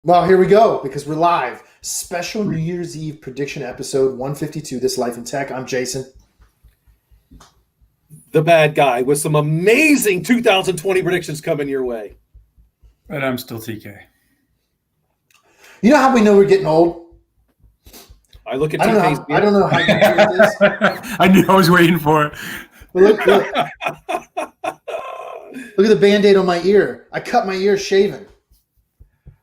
Well, here we go because we're live. Special New Year's Eve prediction episode 152. This Life in Tech. I'm Jason. The bad guy with some amazing 2020 predictions coming your way. And I'm still TK. You know how we know we're getting old? I look at I TK's don't know how you do this. I knew I was waiting for it. Look at the Band-Aid on my ear. I cut my ear shaving.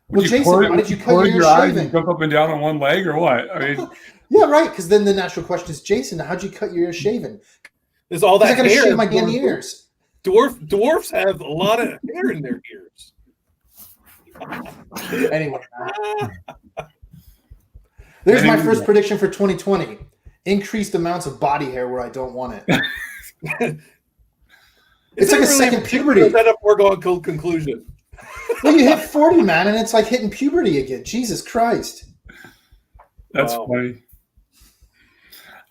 Well, Jason, why did you cut your ear shaving? Jump up and down on one leg or what? I mean, yeah, right. Because then the natural question is, Jason, how'd you cut your ear shaving? There's all that I got to hair. shave my damn ears. Dwarfs have a lot of hair in their ears. Anyway, there's my first prediction for 2020. Increased amounts of body hair where I don't want it. It's like a second puberty. Is that a foregone conclusion? Well, you hit 40, man, and it's like hitting puberty again. Jesus Christ. That's funny.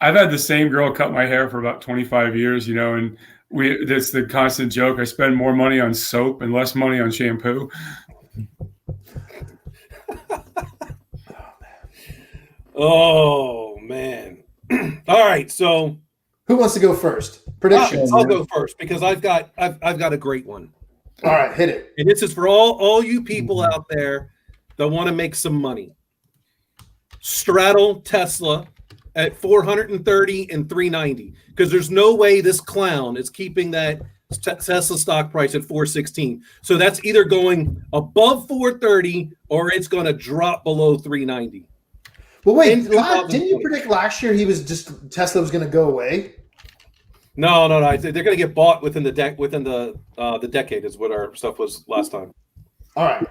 I've had the same girl cut my hair for about 25 years, and that's the constant joke. I spend more money on soap and less money on shampoo. Oh, man. All right, so who wants to go first? Predictions. I'll go first because I've got a great one. All right, hit it. And this is for all you people out there that want to make some money. Straddle Tesla at 430 and 390 because there's no way this clown is keeping that Tesla stock price at 416. So that's either going above 430 or it's going to drop below 390. Well, wait, didn't you predict last year Tesla was going to go away? No. They're going to get bought within the decade is what our stuff was last time. All right.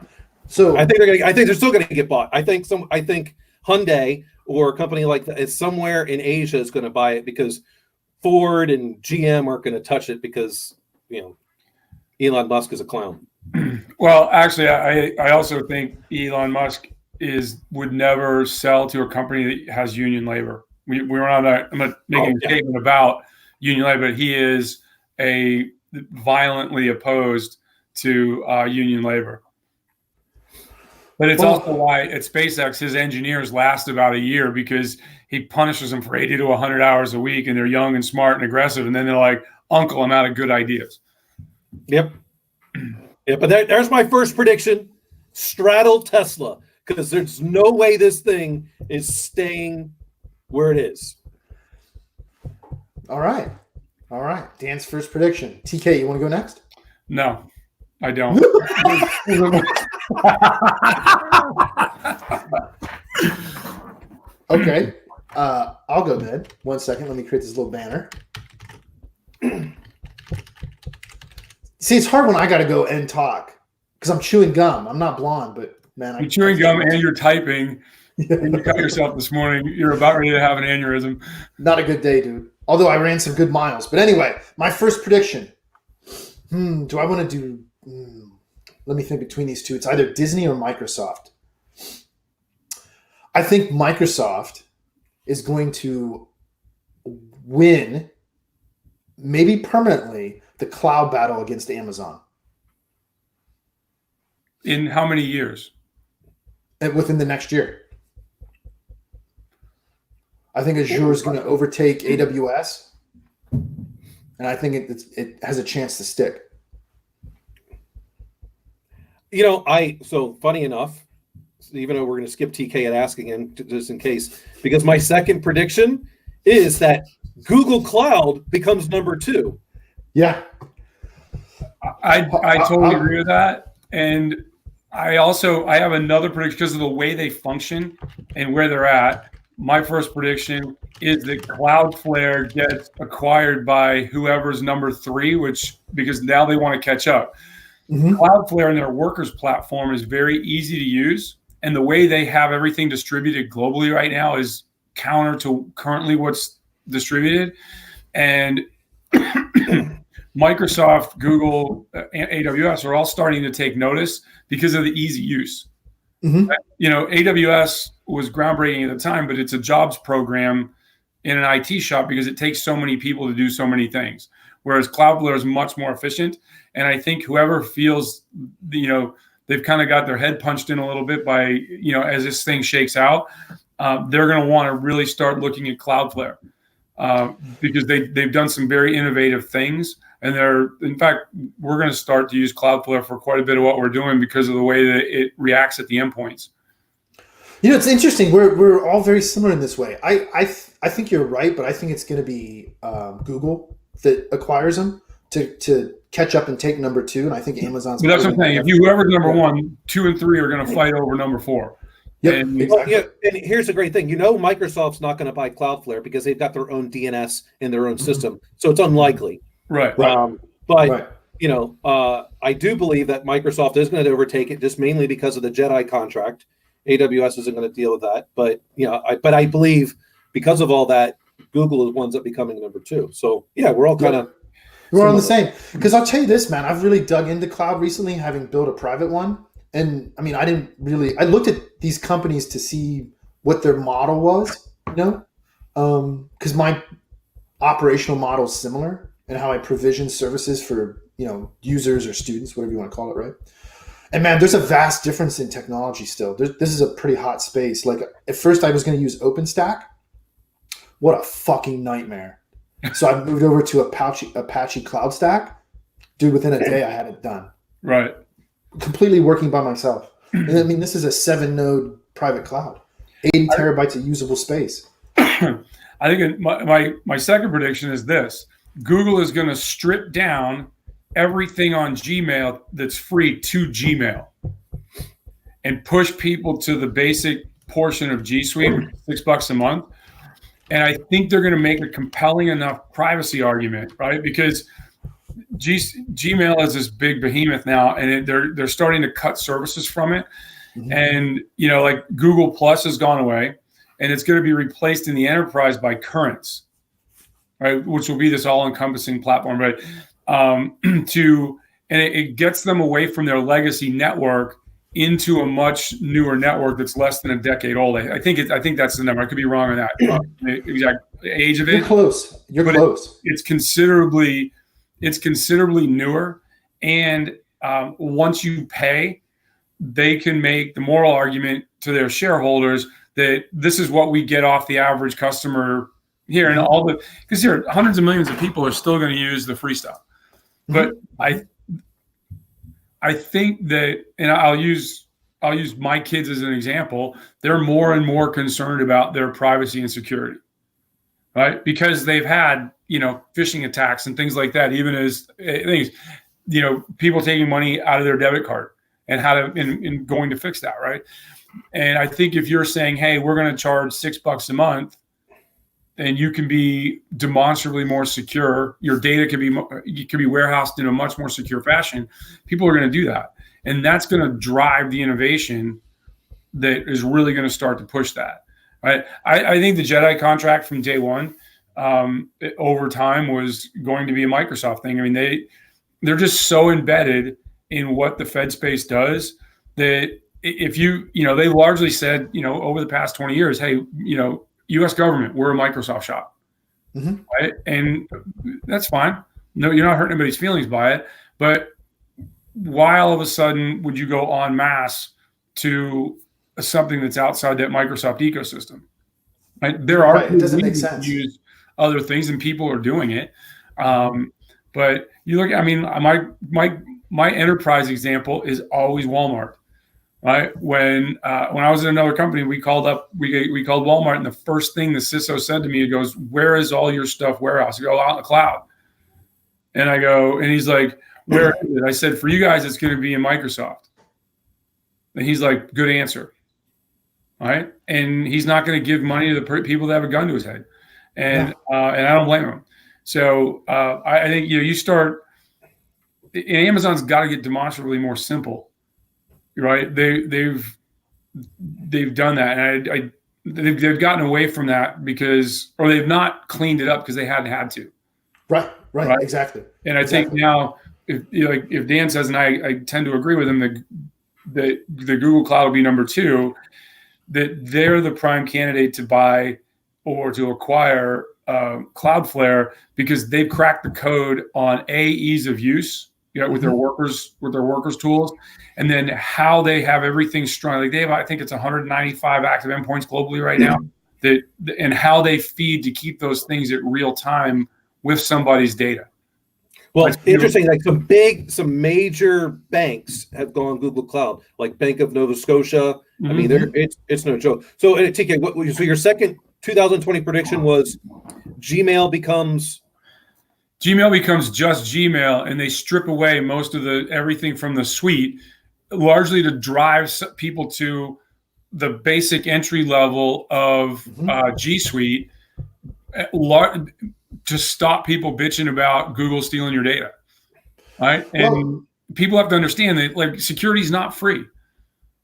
So I think they're still going to get bought. I think Hyundai or a company like that is somewhere in Asia is going to buy it because Ford and GM aren't going to touch it because Elon Musk is a clown. Well, actually, I also think Elon Musk would never sell to a company that has union labor. I'm not making a statement about union labor, but he is violently opposed to union labor. But it's also why at SpaceX his engineers last about a year because he punishes them for 80 to 100 hours a week, and they're young and smart and aggressive, and then they're like, "Uncle, I'm out of good ideas." Yep. Yeah, but there's my first prediction: straddle Tesla, because there's no way this thing is staying where it is. All right. Dan's first prediction. TK, you want to go next? No, I don't. Okay. I'll go then. 1 second. Let me create this little banner. See, it's hard when I got to go and talk because I'm chewing gum. I'm not blonde, but man, you're chewing gum and you're typing. And you cut yourself this morning. You're about ready to have an aneurysm. Not a good day, dude. Although I ran some good miles. But anyway, my first prediction. Do I want to do... let me think between these two. It's either Disney or Microsoft. I think Microsoft is going to win, maybe permanently, the cloud battle against Amazon. In how many years? And within the next year. I think Azure is going to overtake AWS, and I think it has a chance to stick. So funny enough, even though we're going to skip TK and asking him just in case, because my second prediction is that Google Cloud becomes number 2. Yeah. I totally agree with that. And I have another prediction because of the way they function and where they're at. My first prediction is that Cloudflare gets acquired by whoever's number 3, because now they want to catch up. Mm-hmm. Cloudflare and their workers platform is very easy to use. And the way they have everything distributed globally right now is counter to currently what's distributed. And Microsoft, Google, and AWS are all starting to take notice because of the easy use. Mm-hmm. AWS was groundbreaking at the time, but it's a jobs program in an IT shop because it takes so many people to do so many things. Whereas Cloudflare is much more efficient. And I think whoever feels, the they've kind of got their head punched in a little bit by, as this thing shakes out, they're going to want to really start looking at Cloudflare because they've done some very innovative things. And in fact, we're going to start to use Cloudflare for quite a bit of what we're doing because of the way that it reacts at the endpoints. It's interesting. We're all very similar in this way. I think you're right, but I think it's going to be Google that acquires them to catch up and take number 2. And I think Amazon's. But that's what I'm saying. If whoever's number 1, 2, and 3 are going to fight over number 4. Yep, and, exactly. And here's the great thing. Microsoft's not going to buy Cloudflare because they've got their own DNS in their own system. So it's unlikely. Right. But I do believe that Microsoft is going to overtake it just mainly because of the JEDI contract. AWS isn't going to deal with that. But, I believe because of all that, Google winds up becoming number 2. So, we're all kind of. We're on the same. Because I'll tell you this, man, I've really dug into cloud recently, having built a private one. And I mean, I looked at these companies to see what their model was, because my operational model is similar and how I provision services for, users or students, whatever you want to call it, right? And man, there's a vast difference in technology still. This is a pretty hot space. Like at first I was going to use OpenStack. What a fucking nightmare. So I moved over to Apache Cloud Stack. Dude, within a day I had it done. Right. Completely working by myself. And I mean, this is a 7-node private cloud, 80 terabytes of usable space. I think my second prediction is this: Google is going to strip down everything on Gmail that's free to Gmail and push people to the basic portion of G Suite, which is $6 a month. And I think they're going to make a compelling enough privacy argument, right? Because Gmail is this big behemoth now, and they're starting to cut services from it. Mm-hmm. And, like Google Plus has gone away, and it's going to be replaced in the enterprise by Currents, right? Which will be this all-encompassing platform, right? It gets them away from their legacy network into a much newer network that's less than a decade old. I think that's the number. I could be wrong on that the exact age of it. You're close. You're close. It's considerably newer, and once you pay, they can make the moral argument to their shareholders that this is what we get off the average customer here, and because here hundreds of millions of people are still going to use the free stuff. But I think that, and I'll use my kids as an example. They're more and more concerned about their privacy and security, right? Because they've had, phishing attacks and things like that, even as things, people taking money out of their debit card and and going to fix that, right? And I think if you're saying, hey, we're going to charge $6 a month, and you can be demonstrably more secure, your data can be warehoused in a much more secure fashion, people are going to do that. And that's going to drive the innovation that is really going to start to push that. Right? I think the JEDI contract from day one, over time, was going to be a Microsoft thing. I mean, they're just so embedded in what the Fed space does that if they largely said, over the past 20 years, hey, U.S. government, we're a Microsoft shop, right? And that's fine. No, you're not hurting anybody's feelings by it. But why all of a sudden would you go en masse to something that's outside that Microsoft ecosystem? Right? There are it doesn't make sense. Use other things, and people are doing it. But you look. I mean, my enterprise example is always Walmart. Right. When I was in another company, we called Walmart, and the first thing the CISO said to me, he goes, "Where is all your stuff warehouse?" I go, "Out in the cloud." And I go, and he's like, "Where is it?" I said, "For you guys, it's going to be in Microsoft." And he's like, "Good answer." All right. And he's not going to give money to the people that have a gun to his head. And I don't blame him. So I think, you start, and Amazon's got to get demonstrably more simple. Right, they've done that, and they've gotten away from that or they've not cleaned it up because they hadn't had to. Right, exactly. And I think now, if Dan says, and I tend to agree with him, that the Google Cloud will be number 2, that they're the prime candidate to buy or to acquire Cloudflare because they've cracked the code on ease of use, with their workers tools, and then how they have everything strung. Like they have, I think it's 195 active endpoints globally right now. And how they feed to keep those things at real time with somebody's data. Well, it's interesting. Like some major banks have gone Google Cloud, like Bank of Nova Scotia. I mean, it's no joke. So, TK, so your second 2020 prediction was Gmail becomes just Gmail, and they strip away most of everything from the suite, largely to drive people to the basic entry level of G Suite, to stop people bitching about Google stealing your data, right? And people have to understand that like security is not free,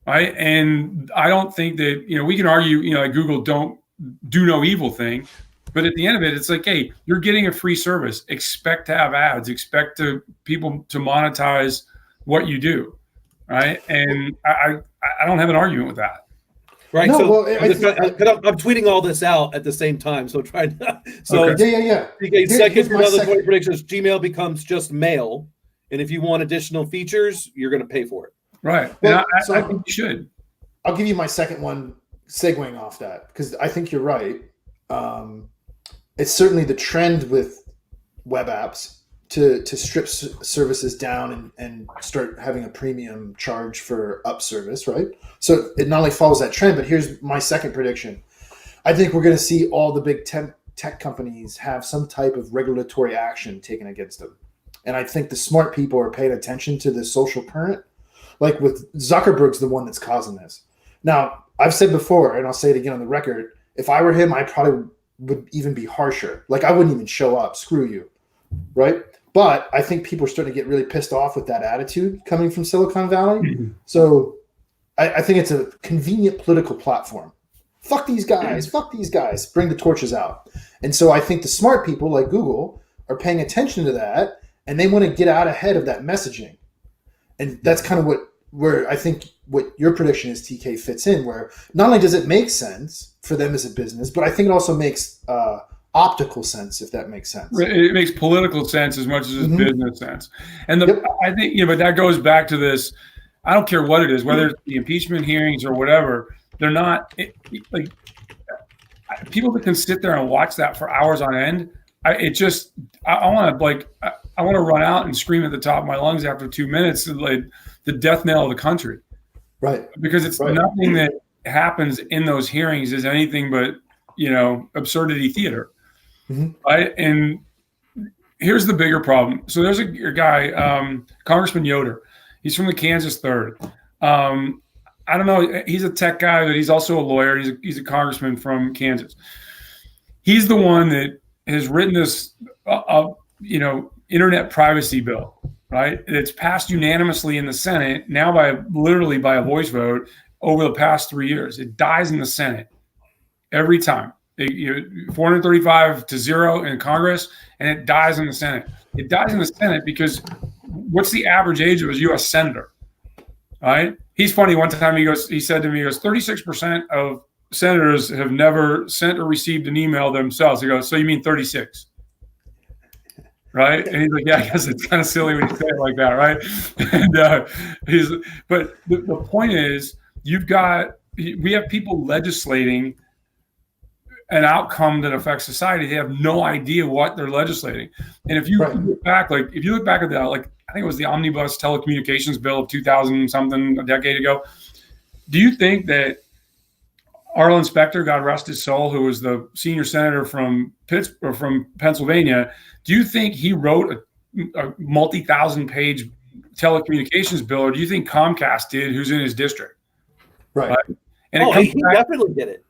right? And I don't think that we can argue like Google don't do no evil thing, but at the end of it, it's like, hey, you're getting a free service. Expect to have ads. Expect people to monetize what you do, right? And I don't have an argument with that. Right. No, so I'm tweeting all this out at the same time. So try to. So okay. Yeah. Second 2020 predictions: Gmail becomes just mail, and if you want additional features, you're going to pay for it. Right. Well, and I think you should. I'll give you my second one, segueing off that, because I think you're right. It's certainly the trend with web apps to strip services down and start having a premium charge for up service, right? So it not only follows that trend, but here's my second prediction. I think we're going to see all the big tech companies have some type of regulatory action taken against them. And I think the smart people are paying attention to the social current. Like with Zuckerberg's the one that's causing this. Now, I've said before, and I'll say it again on the record, if I were him, I probably would even be harsher. Like I wouldn't even show up. Screw you. Right? But I think people are starting to get really pissed off with that attitude coming from Silicon Valley. Mm-hmm. So I think it's a convenient political platform. Fuck these guys. Fuck these guys. Bring the torches out. And so I think the smart people like Google are paying attention to that, and they want to get out ahead of that messaging. And that's kind of where I think what your prediction is, TK, fits in, where not only does it make sense for them as a business, but I think it also makes optical sense, if that makes sense. It makes political sense as much as it's business sense. And I think, but that goes back to this. I don't care what it is, whether it's the impeachment hearings or whatever, they're not like people that can sit there and watch that for hours on end. I want to run out and scream at the top of my lungs after 2 minutes, like the death knell of the country. Right. Because it's nothing that happens in those hearings is anything but, absurdity theater. Mm-hmm. Right. And here's the bigger problem. So there's a guy, Congressman Yoder. He's from the Kansas 3rd. I don't know. He's a tech guy, but he's also a lawyer. He's a congressman from Kansas. He's the one that has written this, internet privacy bill, right? It's passed unanimously in the Senate now literally by a voice vote over the past 3 years. It dies in the Senate every time. 435 to 0 in Congress, and it dies in the Senate. It dies in the Senate because what's the average age of a U.S. senator, right? He's funny. One time he said to me, 36% of senators have never sent or received an email themselves. He goes, so you mean 36? Right? And he's like, yeah, I guess it's kind of silly when you say it like that, right? And but the point is, we have people legislating an outcome that affects society. They have no idea what they're legislating. And if you look back, at the, I think it was the Omnibus Telecommunications Bill of 2000 something, a decade ago. Do you think that Arlen Specter, God rest his soul, who was the senior senator from Pennsylvania, do you think he wrote a multi-thousand-page telecommunications bill, or do you think Comcast did, who's in his district? Right. And he definitely did it.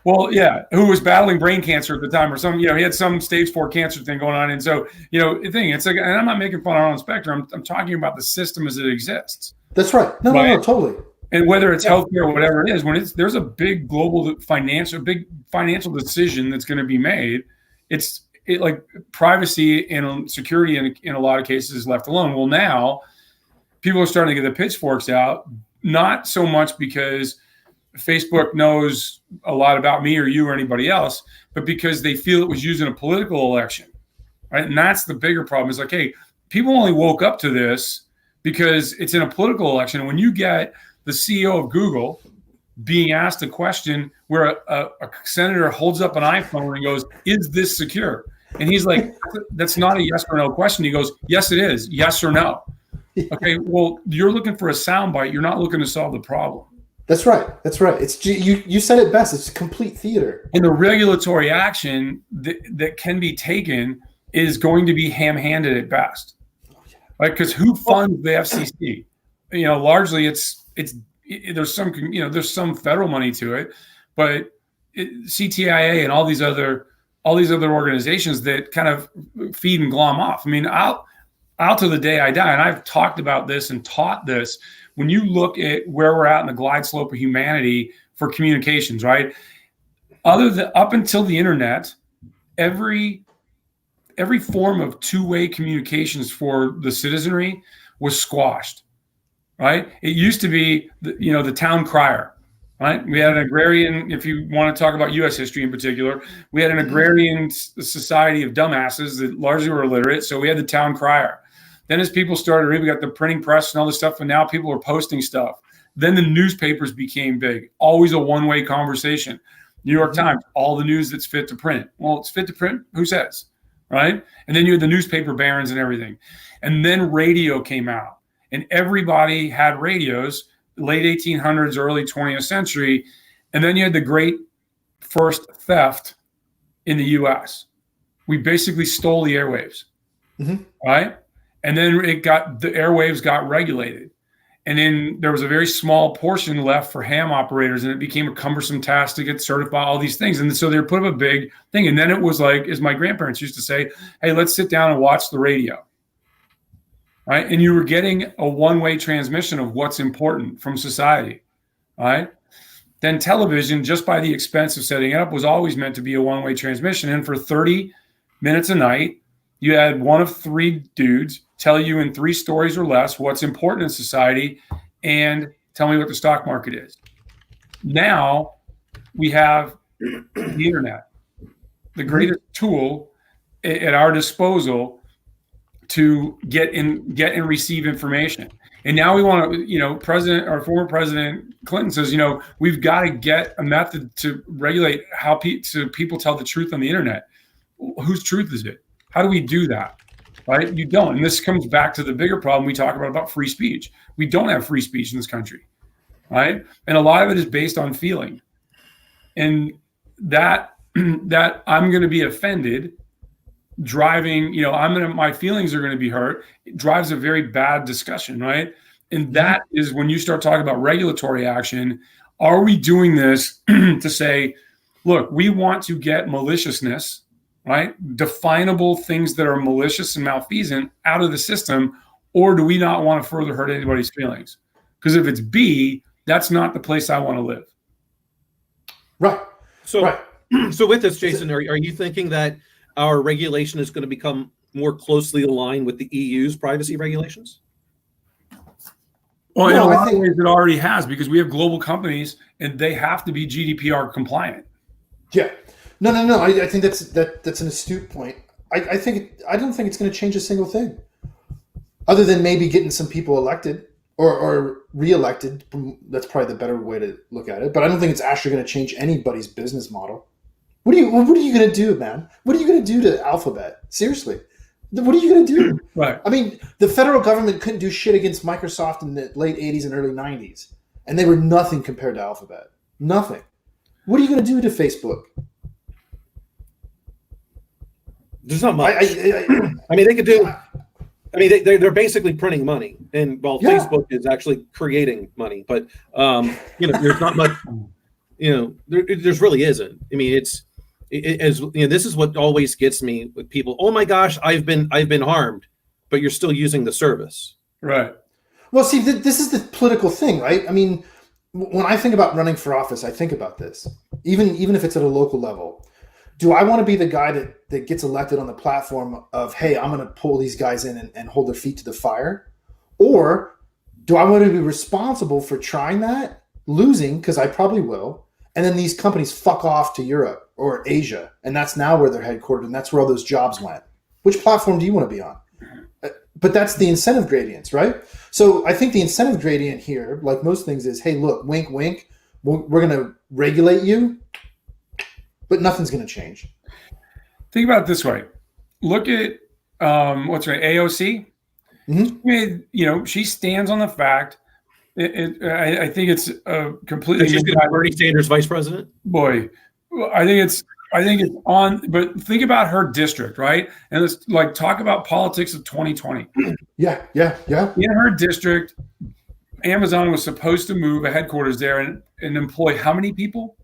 Well, yeah, who was battling brain cancer at the time, or he had some stage 4 cancer thing going on. And so, the thing, it's like, and I'm not making fun of Arlen Specter. I'm talking about the system as it exists. That's right. No, totally. And whether it's healthcare or whatever it is, there's a big global financial decision that's going to be made, like privacy and security in a lot of cases is left alone. Well, now people are starting to get the pitchforks out, not so much because Facebook knows a lot about me or you or anybody else, but because they feel it was used in a political election, right? And that's the bigger problem. Is like, hey, people only woke up to this because it's in a political election. When you get the CEO of Google being asked a question where a senator holds up an iPhone and goes, "Is this secure?" And he's like, "That's not a yes or no question." He goes, "Yes, it is. Yes or no." Okay, well, you're looking for a soundbite. You're not looking to solve the problem. That's right. That's right. It's you said it best. It's complete theater. And the regulatory action that can be taken is going to be ham-handed at best, right? Because who funds the FCC? Largely there's some federal money to it, but CTIA and all these other organizations that kind of feed and glom off. I mean, out to the day I die, and I've talked about this and taught this. When you look at where we're at in the glide slope of humanity for communications, right? Up until the internet, every form of two-way communications for the citizenry was squashed, right? It used to be the town crier, right? We had an agrarian, if you want to talk about U.S. history in particular, we had an agrarian society of dumbasses that largely were illiterate, so we had the town crier. Then as people started, we got the printing press and all this stuff, and now people are posting stuff. Then the newspapers became big, always a one-way conversation. New York Times, all the news that's fit to print. Well, it's fit to print, who says, right? And then you had the newspaper barons and everything. And then radio came out, and everybody had radios, late 1800s, early 20th century. And then you had the great first theft in the U.S. We basically stole the airwaves, right? And then the airwaves got regulated. And then there was a very small portion left for ham operators, and it became a cumbersome task to get certified, all these things. And so they put up a big thing. And then it was like, as my grandparents used to say, hey, let's sit down and watch the radio, right? And you were getting a one-way transmission of what's important from society, right? Then television, just by the expense of setting it up, was always meant to be a one-way transmission. And for 30 minutes a night, you had one of three dudes tell you in 3 stories or less what's important in society and tell me what the stock market is. Now we have the internet, the greatest tool at our disposal to get and receive information. And now we want to, former President Clinton says, we've got to get a method to regulate how people tell the truth on the internet. Whose truth is it? How do we do that? Right? You don't. And this comes back to the bigger problem we talk about free speech. We don't have free speech in this country, right? And a lot of it is based on feeling. And that I'm going to be offended driving, my feelings are going to be hurt. It drives a very bad discussion, right? And that is when you start talking about regulatory action. Are we doing this to say, look, we want to get maliciousness, right? Definable things that are malicious and malfeasant out of the system, or do we not want to further hurt anybody's feelings? Because if it's B, that's not the place I want to live. Right. So with this, Jason, are you thinking that our regulation is going to become more closely aligned with the EU's privacy regulations? Well, in a lot of ways it already has, because we have global companies and they have to be GDPR compliant. Yeah. No. I think that's an astute point. I don't think it's going to change a single thing, other than maybe getting some people elected or reelected. That's probably the better way to look at it. But I don't think it's actually going to change anybody's business model. What are you going to do, man? What are you going to do to Alphabet? Seriously, what are you going to do? Right. I mean, the federal government couldn't do shit against Microsoft in the late 80s and early 90s, and they were nothing compared to Alphabet. Nothing. What are you going to do to Facebook? There's not much. I mean, they could do. I mean, they're basically printing money, and Facebook is actually creating money. But there's not much. There's really isn't. I mean, this is what always gets me with people. Oh my gosh, I've been harmed, but you're still using the service. Right. Well, see, this is the political thing, right? I mean, when I think about running for office, I think about this. Even if it's at a local level. Do I want to be the guy that gets elected on the platform of, hey, I'm going to pull these guys in and hold their feet to the fire? Or do I want to be responsible for trying that, losing, because I probably will, and then these companies fuck off to Europe or Asia, and that's now where they're headquartered, and that's where all those jobs went? Which platform do you want to be on? but that's the incentive gradients, right? So I think the incentive gradient here, like most things, is, hey, look, wink, wink, we're going to regulate you, but nothing's going to change. Think about it this way. Look at what's right, AOC. Mm-hmm. She stands on the fact. I think it's a completely. She's going to be Bernie Sanders vice president. Boy, I think it's on. But think about her district, right? And let's talk about politics of 2020. Yeah. In her district, Amazon was supposed to move a headquarters there and employ how many people?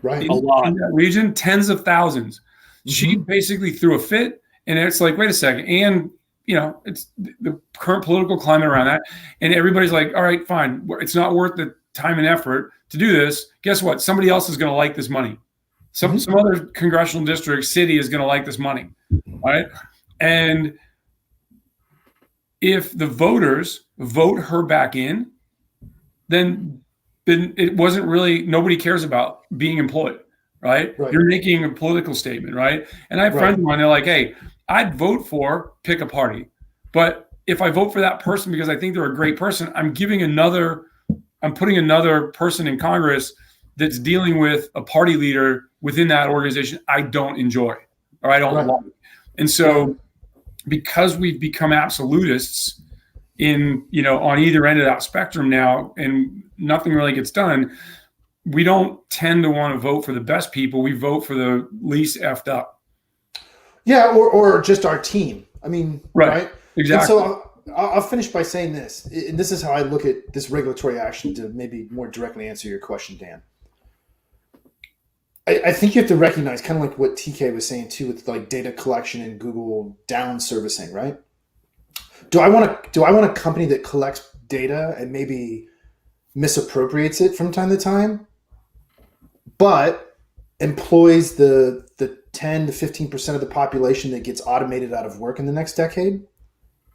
Right, a lot in that region, tens of thousands. Mm-hmm. She basically threw a fit, and it's like, wait a second, and it's the current political climate around that, and everybody's like, all right, fine, it's not worth the time and effort to do this. Guess what? Somebody else is going to like this money. Some other congressional district, city is going to like this money, right? And if the voters vote her back in, then it wasn't really, nobody cares about being employed, right? You're making a political statement, right? And I have friends of mine, they're like, hey, I'd vote for pick a party. But if I vote for that person because I think they're a great person, I'm putting another person in Congress that's dealing with a party leader within that organization I don't enjoy or I don't like. And so because we've become absolutists on either end of that spectrum now, and nothing really gets done, we don't tend to want to vote for the best people. We vote for the least effed up. Yeah, or just our team. I mean, right? Exactly. And so I'll finish by saying this, and this is how I look at this regulatory action to maybe more directly answer your question, Dan. I think you have to recognize, kind of like what TK was saying too, with like data collection and Google down servicing, right? Do I want a company that collects data and maybe misappropriates it from time to time, but employs the 10 to 15% of the population that gets automated out of work in the next decade?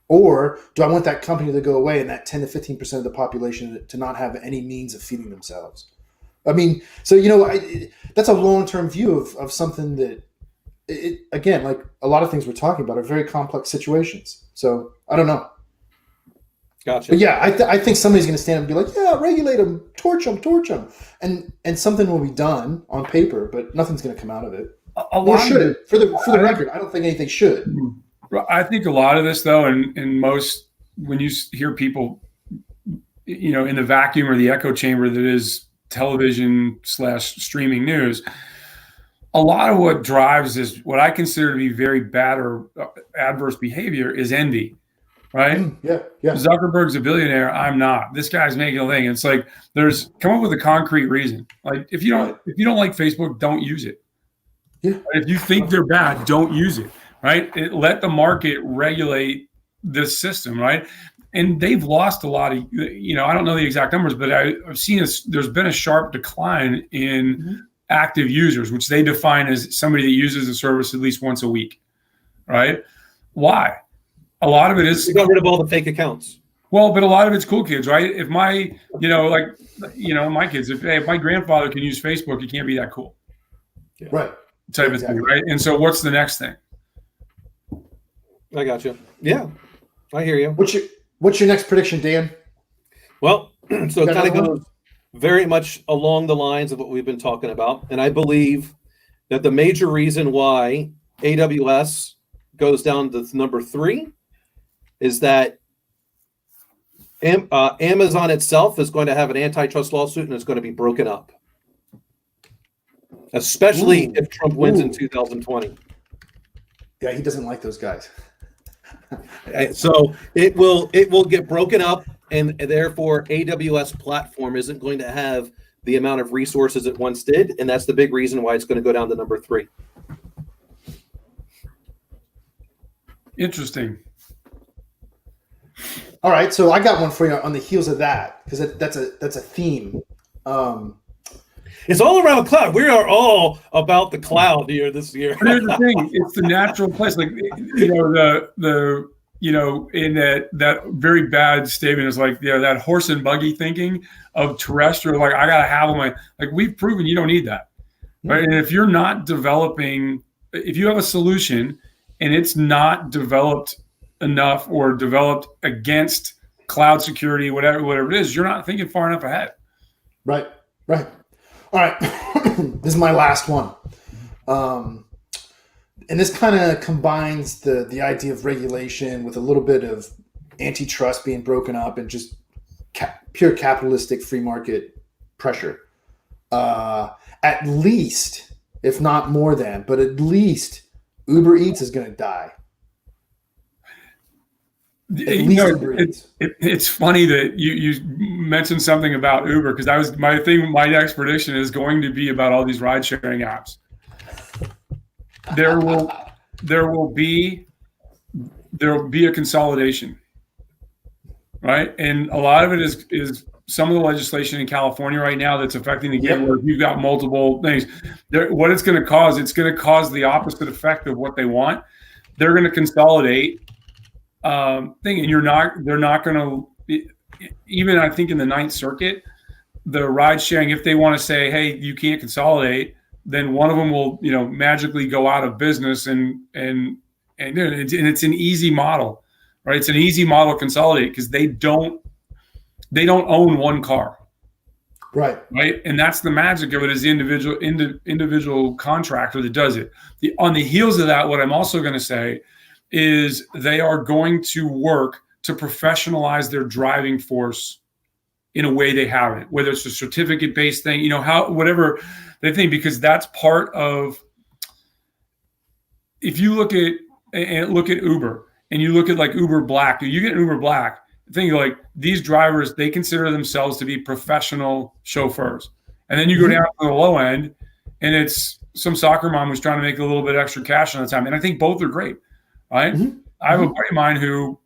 Or do I want that company to go away and that 10 to 15% of the population to not have any means of feeding themselves? I mean, so, that's a long-term view of something that, again, like a lot of things we're talking about are very complex situations. So I don't know. Gotcha. But yeah, I think somebody's going to stand up and be like, yeah, regulate them, torch them. And something will be done on paper, but nothing's going to come out of it. Or should it? For the record, I don't think anything should. I think a lot of this, though, and most, when you hear people, in the vacuum or the echo chamber that is television / streaming news, a lot of what drives is what I consider to be very bad or adverse behavior is envy, right? Yeah. Zuckerberg's a billionaire. I'm not. This guy's making a thing. It's like, come up with a concrete reason. Like if you don't like Facebook, don't use it. Yeah. If you think they're bad, don't use it. Right? Let the market regulate this system, right? And they've lost a lot of, I don't know the exact numbers, but I've seen there's been a sharp decline in active users, which they define as somebody that uses the service at least once a week, right? Why? A lot of it is... We got rid of all the fake accounts. Well, but a lot of it's cool kids, right? If my, my kids, if my grandfather can use Facebook, it can't be that cool. Yeah. Right. Type of thing, right? And so what's the next thing? I got you. Yeah, I hear you. What's your next prediction, Dan? Well, so it kind of goes very much along the lines of what we've been talking about. And I believe that the major reason why AWS goes down to number 3 is that Amazon itself is going to have an antitrust lawsuit and it's going to be broken up, especially if Trump wins in 2020. Yeah, he doesn't like those guys. So it will get broken up, and therefore AWS platform isn't going to have the amount of resources it once did, and that's the big reason why it's going to go down to number 3. Interesting. All right, so I got one for you on the heels of that, because that's a theme. It's all around cloud. We are all about the cloud here this year. But here's the thing: it's the natural place. Like in that very bad statement is like that horse and buggy thinking of terrestrial. Like I gotta have them. Like we've proven you don't need that, right? And if you're not developing, if you have a solution and it's not developed enough or developed against cloud security, whatever it is, you're not thinking far enough ahead. Right. All right. This is my last one. And this kind of combines the idea of regulation with a little bit of antitrust being broken up and just pure capitalistic free market pressure. At least, if not more than, but at least Uber Eats is going to die. It's funny that you mentioned something about Uber, because that was my thing. My next prediction is going to be about all these ride sharing apps. There will be a consolidation, right? And a lot of it is some of the legislation in California right now that's affecting the game, where you've got multiple things. What it's going to cause the opposite effect of what they want. They're going to consolidate thing, and they're not going to, even I think in the Ninth Circuit, the ride sharing, if they want to say, hey, you can't consolidate, then one of them will, magically go out of business, and it's an easy model, right? It's an easy model to consolidate because they don't own one car. Right. And that's the magic of it, is the individual contractor that does it. On the heels of that, what I'm also going to say is they are going to work to professionalize their driving force in a way they haven't, whether it's a certificate-based thing, whatever they think, because that's part of, if you look at Uber and you look at like Uber Black, you get Uber Black, think like these drivers, they consider themselves to be professional chauffeurs. And then you go down to the low end and it's some soccer mom who's trying to make a little bit extra cash on the time. And I think both are great, right? I have a buddy of mine who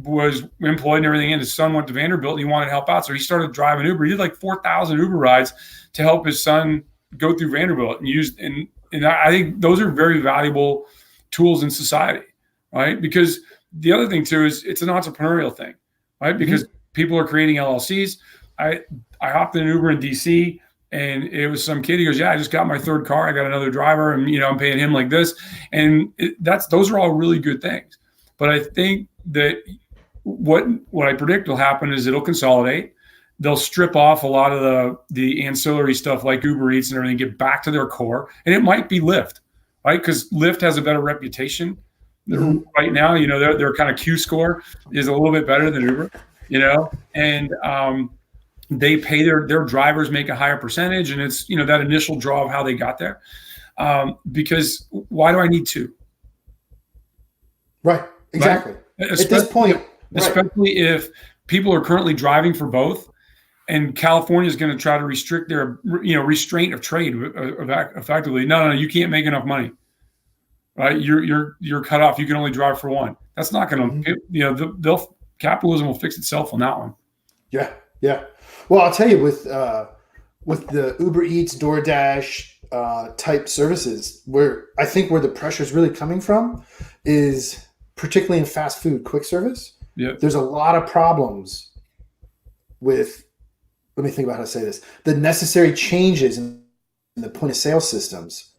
was employed and everything, and his son went to Vanderbilt and he wanted to help out. So he started driving Uber. He did like 4,000 Uber rides to help his son go through Vanderbilt, and I think those are very valuable tools in society, right? Because the other thing too is it's an entrepreneurial thing, right? Because people are creating LLCs. I hopped in an Uber in DC, and it was some kid. He goes, "Yeah, I just got my third car. I got another driver, and I'm paying him like this." And those are all really good things. But I think that what I predict will happen is it'll consolidate. They'll strip off a lot of the ancillary stuff like Uber Eats and everything, get back to their core. And it might be Lyft, right? Because Lyft has a better reputation right now. Their kind of Q score is a little bit better than Uber, and they pay their drivers, make a higher percentage. And it's, that initial draw of how they got there. Because why do I need two? Right. Exactly. Right? At this point, especially if people are currently driving for both, and California is going to try to restrict their, restraint of trade effectively. No, you can't make enough money, right? You're cut off. You can only drive for one. That's not going to, capitalism will fix itself on that one. Yeah. Well, I'll tell you, with the Uber Eats, DoorDash type services, where the pressure is really coming from is particularly in fast food, quick service. Yeah. There's a lot of problems with, let me think about how to say this, the necessary changes in the point of sale systems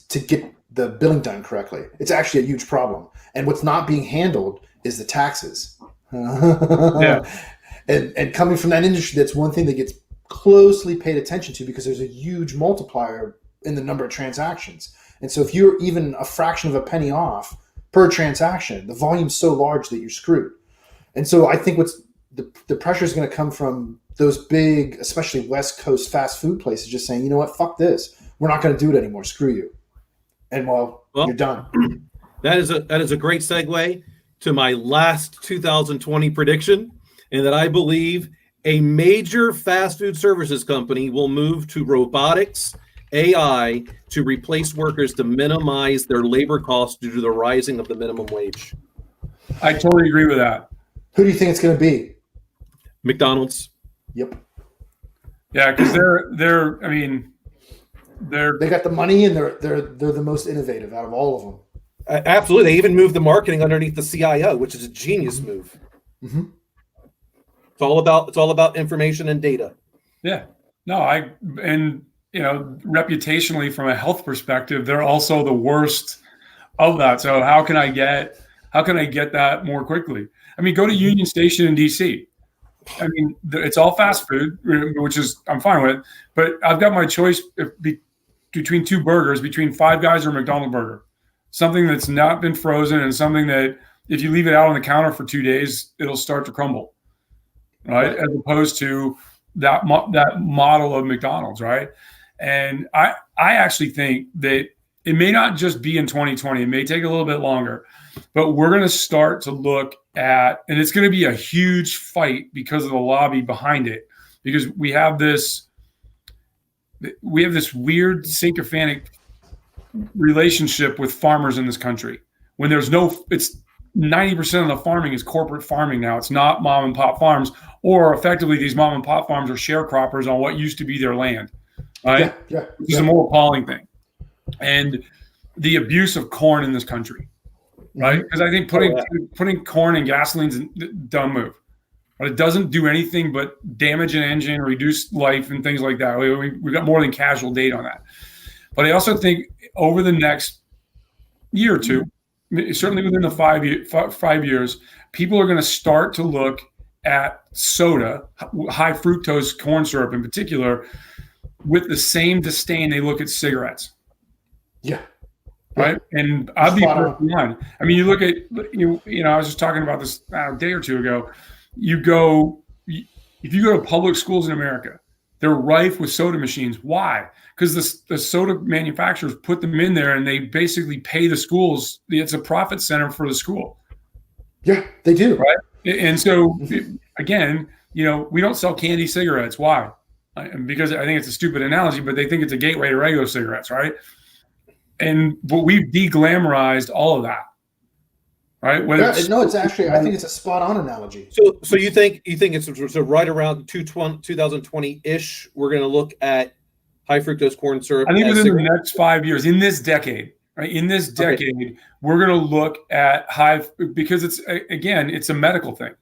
to get the billing done correctly. It's actually a huge problem. And what's not being handled is the taxes. Yeah. And coming from that industry, that's one thing that gets closely paid attention to, because there's a huge multiplier in the number of transactions. And so if you're even a fraction of a penny off per transaction, the volume's so large that you're screwed. And so I think what's the pressure is going to come from those big, especially West Coast fast food places, just saying, you know what, fuck this. We're not going to do it anymore. Screw you. And well, you're done. That is a great segue to my last 2020 prediction, and that I believe a major fast food services company will move to robotics, AI, to replace workers to minimize their labor costs due to the rising of the minimum wage. I totally agree with that. Who do you think it's going to be? McDonald's. Yep. Yeah, because they got the money, and they're the most innovative out of all of them. Absolutely. They even moved the marketing underneath the CIO, which is a genius move. Mm-hmm. It's all about information and data. Yeah. No, reputationally from a health perspective, they're also the worst of that. So how can I get How can I get that more quickly? I mean, go to Union Station in DC. I mean, it's all fast food, which is I'm fine with. But I've got my choice between two burgers, between Five Guys or McDonald's burger, something that's not been frozen and something that if you leave it out on the counter for 2 days, it'll start to crumble, right? As opposed to that model of McDonald's, right? And I actually think that it may not just be in 2020. It may take a little bit longer, but we're going to start to look at, and it's going to be a huge fight because of the lobby behind it, because we have this weird sycophantic relationship with farmers in this country. When it's 90% of the farming is corporate farming now. It's not mom and pop farms, or effectively these mom and pop farms are sharecroppers on what used to be their land, right? Yeah. Which is a more appalling thing. And the abuse of corn in this country, right? Because I think putting corn in gasoline is a dumb move. But it doesn't do anything but damage an engine, reduce life, and things like that. We got more than casual data on that. But I also think over the next year or two, certainly within the 5 years, people are going to start to look at soda, high fructose corn syrup in particular, with the same disdain they look at cigarettes. Yeah. Right. And I'll be perfectly honest. I mean, you look at, I was just talking about this a day or two ago. If you go to public schools in America, they're rife with soda machines. Why? Because the soda manufacturers put them in there and they basically pay the schools. It's a profit center for the school. Yeah, they do. Right. And so, again, we don't sell candy cigarettes. Why? Because I think it's a stupid analogy, but they think it's a gateway to regular cigarettes, right? But we've de-glamorized all of that, right? It's actually, I think it's a spot-on analogy. So you think it's right around 2020-ish, we're going to look at high fructose corn syrup? I think within the next 5 years, in this decade, right? In this decade, we're going to look at because it's a medical thing,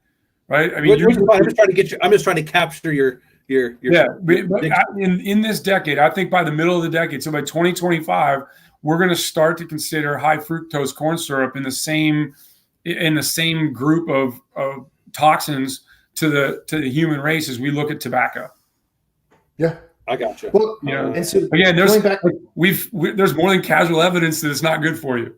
right? I mean, I'm just trying to capture your in this decade, I think by the middle of the decade, so by 2025, we're going to start to consider high fructose corn syrup in the same group of toxins to the human race as we look at tobacco. Yeah, I got you. Well, and so again, there's more than casual evidence that it's not good for you.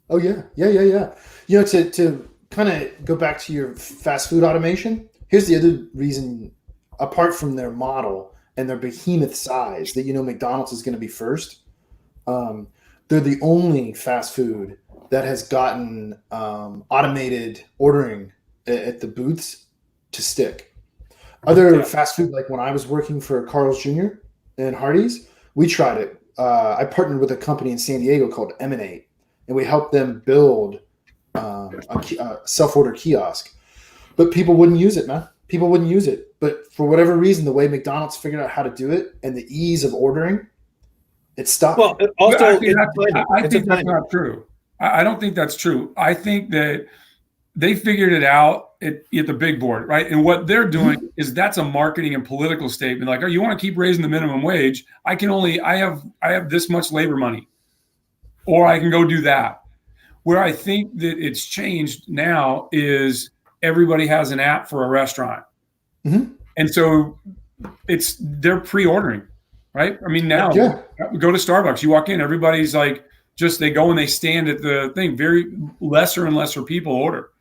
Oh yeah. To kind of go back to your fast food automation, here's the other reason. Apart from their model and their behemoth size, that McDonald's is going to be first. They're the only fast food that has gotten automated ordering at the booths to stick. Other fast food, like when I was working for Carl's Jr. and Hardee's, we tried it. I partnered with a company in San Diego called Emanate, and we helped them build a self-order kiosk. But people wouldn't use it, man. People wouldn't use it. But for whatever reason, the way McDonald's figured out how to do it and the ease of ordering, it stopped. Well, also, I think that's not true. I don't think that's true. I think that they figured it out at the big board, right? And what they're doing is that's a marketing and political statement. Like, oh, you want to keep raising the minimum wage? I have this much labor money, or I can go do that. Where I think that it's changed now is everybody has an app for a restaurant. Mm-hmm. And so they're pre-ordering, right? I mean, now go to Starbucks, you walk in, everybody's like, they go and they stand at the thing. Very lesser and lesser people order,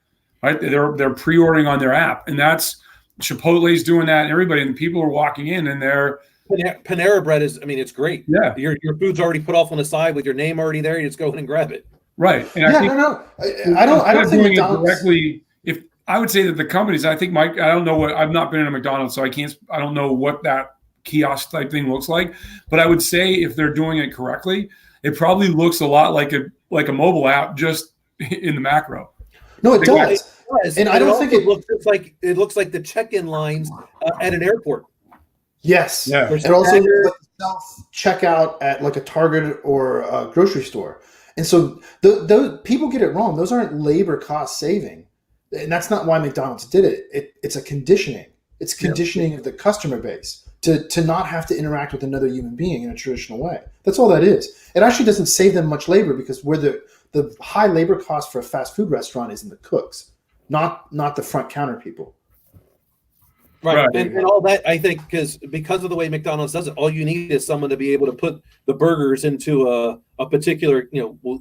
right? They're pre-ordering on their app, and that's Chipotle's doing that. And people are walking in and they're Panera Bread it's great. Yeah. Your food's already put off on the side with your name already there. You just go in and grab it. Right. And I don't think McDonald's directly. I would say that the companies, I think, Mike, I've not been in a McDonald's, so I don't know what that kiosk type thing looks like. But I would say if they're doing it correctly, it probably looks a lot like a mobile app, just in the macro. No, it does. And I don't think it looks like the check-in lines at an airport. Yes. Yeah. And also self-checkout at like a Target or a grocery store. And so those people get it wrong. Those aren't labor cost saving. And that's not why McDonald's did it. It's a conditioning. It's conditioning of the customer base to not have to interact with another human being in a traditional way. That's all that is. It actually doesn't save them much labor because where the the high labor cost for a fast food restaurant is in the cooks, not the front counter people. Right. And all that, I think, because of the way McDonald's does it, all you need is someone to be able to put the burgers into a particular,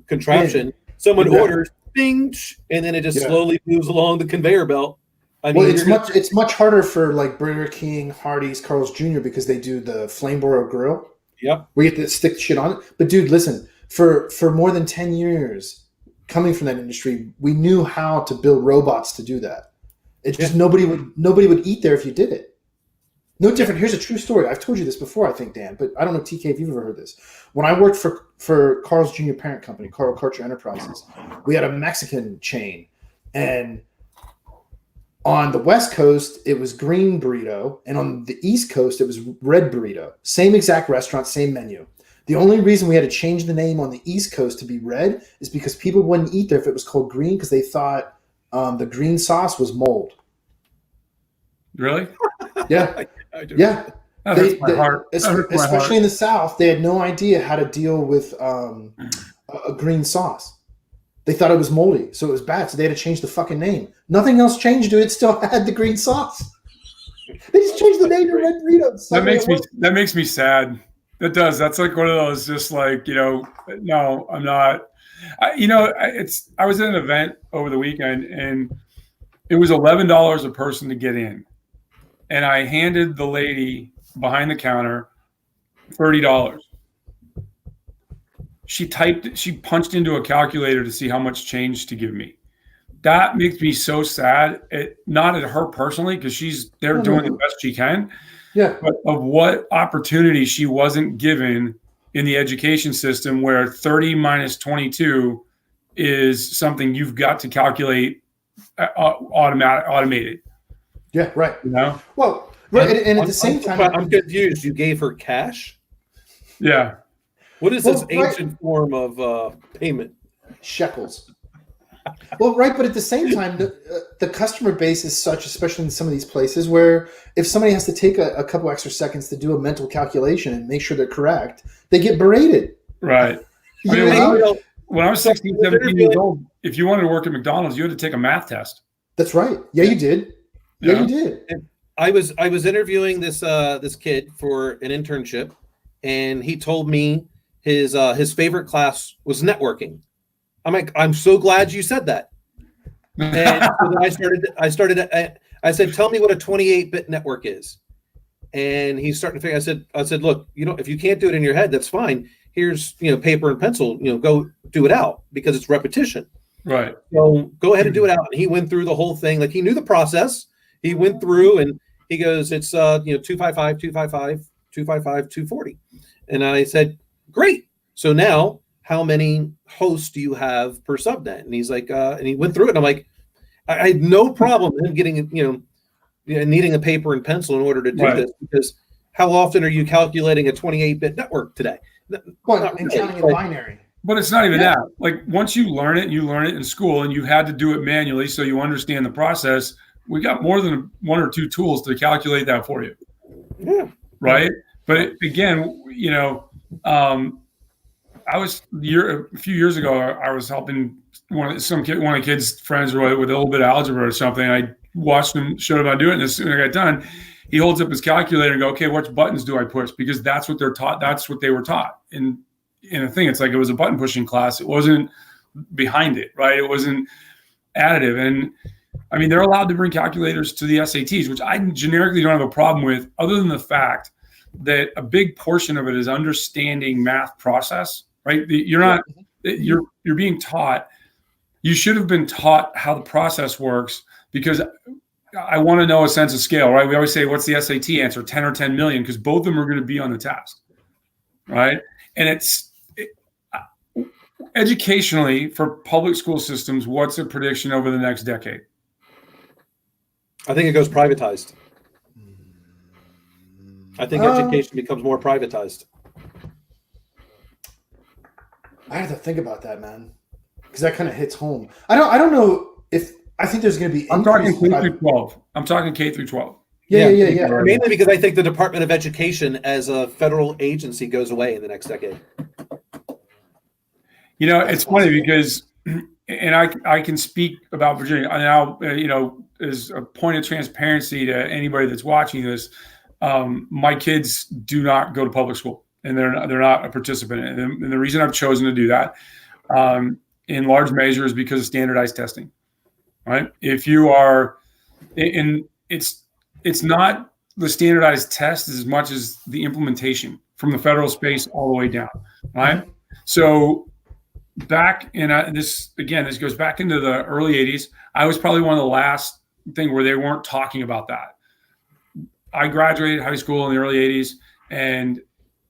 contraption. Someone orders, bing, and then it just slowly moves along the conveyor belt. It's much harder for like Burger King, Hardee's, Carl's Jr. because they do the flame broil grill. Yep. We get to stick shit on it. But dude, listen, for more than 10 years coming from that industry, we knew how to build robots to do that. It's just nobody would eat there if you did it. No different. Here's a true story. I've told you this before, I think, Dan, but I don't know, TK, if you've ever heard this. When I worked for Carl's Jr. parent company, Carl Karcher Enterprises, we had a Mexican chain, and on the West Coast, it was green burrito, and on the East Coast, it was red burrito. Same exact restaurant, same menu. The only reason we had to change the name on the East Coast to be red is because people wouldn't eat there if it was called green because they thought the green sauce was mold. Really? Yeah. That hurts my heart. Especially in the South, they had no idea how to deal with a green sauce. They thought it was moldy, so it was bad. So they had to change the fucking name. Nothing else changed to it. Still had the green sauce. They just changed the name to red burritos. That makes me sad. It does. That's like one of those, just like, no, I'm not. I was at an event over the weekend, and it was $11 a person to get in, and I handed the lady behind the counter $30. She punched into a calculator to see how much change to give me. That makes me so sad. Not at her personally, because they're doing the best she can. Yeah. But of what opportunity she wasn't given in the education system, where 30 minus 22 is something you've got to calculate automated. Yeah, right. Well, right, and at the same time, I'm confused. You gave her cash? Yeah. What is this ancient form of payment? Shekels. Well, right, but at the same time, the customer base is such, especially in some of these places, where if somebody has to take a couple extra seconds to do a mental calculation and make sure they're correct, they get berated. Right. When I was 16, 17 years old, if you wanted to work at McDonald's, you had to take a math test. That's right. Yeah, you did. Yeah, you did. And I was interviewing this kid for an internship, and he told me his favorite class was networking. I'm like, I'm so glad you said that. And so then I said, tell me what a 28-bit network is. And he's starting to figure. I said, look, if you can't do it in your head, that's fine. Here's paper and pencil. Go do it out, because it's repetition. Right. So go ahead and do it out. And he went through the whole thing. Like, he knew the process. He went through and he goes, it's 255, 255, 255, 240. And I said, great. So now, how many hosts do you have per subnet? And he's like, and he went through it. And I'm like, I had no problem him getting, needing a paper and pencil in order to do this, because how often are you calculating a 28-bit network today? Well, and counting in binary. But it's not even that. Like, once you learn it in school, and you had to do it manually so you understand the process, we got more than one or two tools to calculate that for you. Yeah. Right. But again, a few years ago, I was helping one of the kids' friends with a little bit of algebra or something. I watched him, showed him how to do it, and as soon as I got done, he holds up his calculator and go, okay, which buttons do I push? Because that's what they're taught. That's what they were taught. And a thing, it's like it was a button pushing class. It wasn't behind it, right? It wasn't additive. And I mean, they're allowed to bring calculators to the SATs, which I generically don't have a problem with, other than the fact that a big portion of it is understanding math process, right? You're being taught. You should have been taught how the process works, because I want to know a sense of scale, right? We always say, what's the SAT answer? 10 or 10 million, because both of them are going to be on the test, right? And educationally, for public school systems, what's a prediction over the next decade? I think it goes privatized. I think education becomes more privatized. I have to think about that, man, because that kind of hits home. I don't know if I think there's going to be. I'm talking K through 12. I'm talking K through 12. Yeah. Mainly because I think the Department of Education as a federal agency goes away in the next decade. It's funny because, and I can speak about Virginia now, as a point of transparency to anybody that's watching this. My kids do not go to public school, and they're not a participant in it. And the reason I've chosen to do that, in large measure, is because of standardized testing. Right? If you are, and it's not the standardized test as much as the implementation from the federal space all the way down. Right? So back in this goes back into the early 80s. I was probably one of the last thing where they weren't talking about that. I graduated high school in the early 80s, and